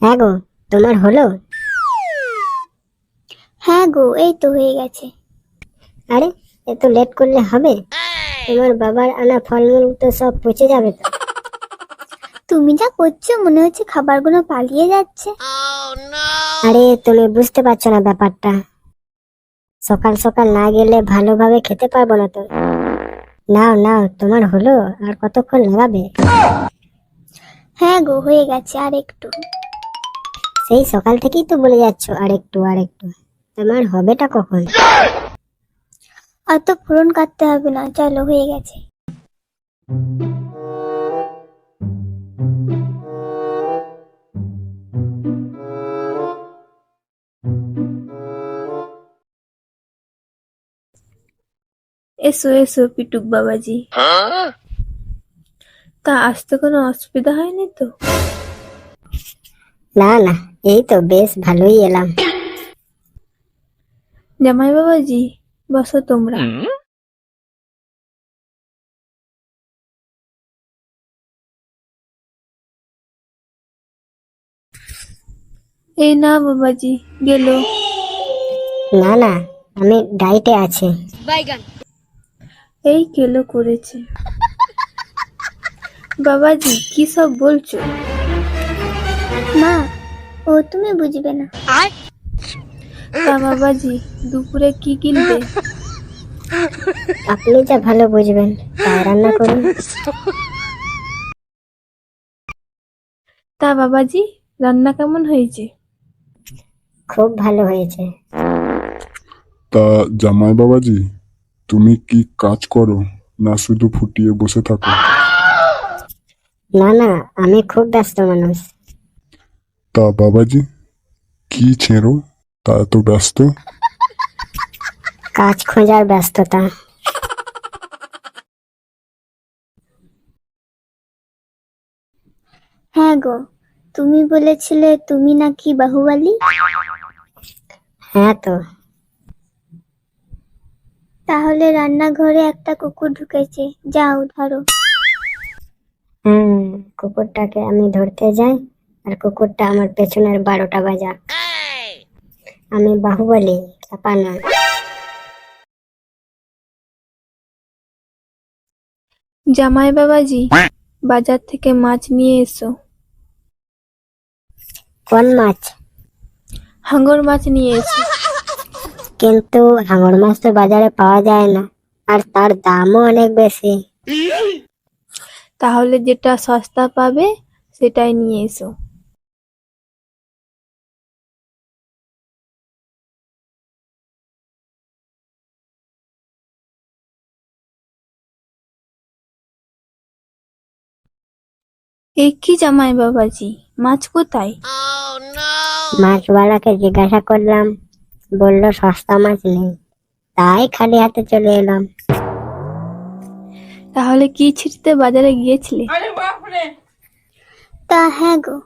হ্যাঁ গো, তোমার হলো? হ্যাঁ গো, এই তো হয়ে গেছে। আরে, এত লেট করলে হবে? তোমার বাবার আনা ফলমূল তো সব পচে যাবে তো। তুমি যা করছো মনে হচ্ছে খাবারগুলো পালিয়ে যাচ্ছে। আরে, তুমি বুঝতে পারছো না ব্যাপারটা। সকাল সকাল না গেলে ভালোভাবে খেতে পারবো না তো। নাও নাও, তোমার হলো? আর কতক্ষণ লাগাবে? হ্যাঁ গো, হয়ে গেছে, আর একটু। সেই সকাল থেকেই তো বলে যাচ্ছ আর একটু আর একটু। তোমার হবেটা কখন? আর তো ফোড়ন কাটতে হবে না, চলো হয়ে গেছে। এসো এসো পিটুক বাবাজি। তা আসতে কোনো অসুবিধা হয়নি তো? না না, এই তো বেশ ভালোই এলাম। জামাই বাবাজি, বসো তোমরা। এই না বাবাজি, গেল। না না, আমি ডায়েটে আছি। এই কেলো করেছে। বাবাজি কি সব বলছো? মা, ও তুমি বুঝবে না। তা বাবাজি দুপুরে কি কিনবে? আপনি যা ভালো বুঝবেন তাই রান্না করুন। তা বাবাজি রান্না কেমন হয়েছে? খুব ভালো হয়েছে। তা জামাই বাবাজি, তুমি কি কাজ করো না শুধু ফুটিয়ে বসে থাকো? না না, আমি খুব ব্যস্ত মানুষ। তা বাবাজি, কি ছেড়ো তা এত ব্যস্ত? কাজ খোঁজার ব্যস্ততা। হ্যাঁ গো, তুমি বলেছিলে তুমি নাকি বাহুবলী। হ্যাঁ তো। তাহলে রান্নাঘরে একটা কুকুর ঢুকেছে, যাও ধরো। হ্যাঁ, কুকুরটাকে আমি ধরতে যাই আর কুকুরটা আমার পেছনের 12টা বাজাক। আমি বাহুবলী, চাপা নয়। জামাই বাবাজি বাজার থেকে মাছ নিয়ে এসো। কোন মাছ? হাঙর মাছ নিয়ে এসো। কিন্তু হাঙর মাছ তো বাজারে পাওয়া যায় না, আর তার দামও অনেক বেশি। তাহলে যেটা সস্তা পাবে সেটাই নিয়ে এসো। এ কি জামাই বাবাজি, মাছ কোথায়? মাছওয়ালাকে জিজ্ঞাসা করলাম, বললো সস্তা মাছ নেই, তাই খালি হাতে চলে এলাম। তাহলে কি ছিটতে বাজারে গিয়েছিলে? তা হ্যাঁ গো,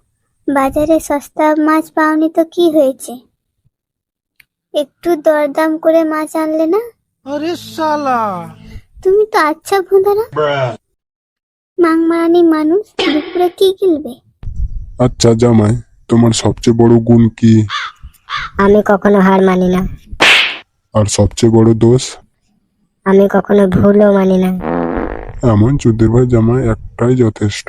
বাজারে সস্তা মাছ পাওনি তো কি হয়েছে? একটু দরদাম করে মাছ আনলে না? अरे साला তুমি তো আচ্ছা ভোঁদারা, মাংমারানি মানুষ, দুপুরে কি কিনবে? আচ্ছা জামাই, তোমার সবচেয়ে বড় গুণ কি? আমি কখনো হার মানি না। আর সবচেয়ে বড় দোষ? আমি কখনো ভুলও মানি না। এমন চুদির ভাই জামাই একটাই যথেষ্ট।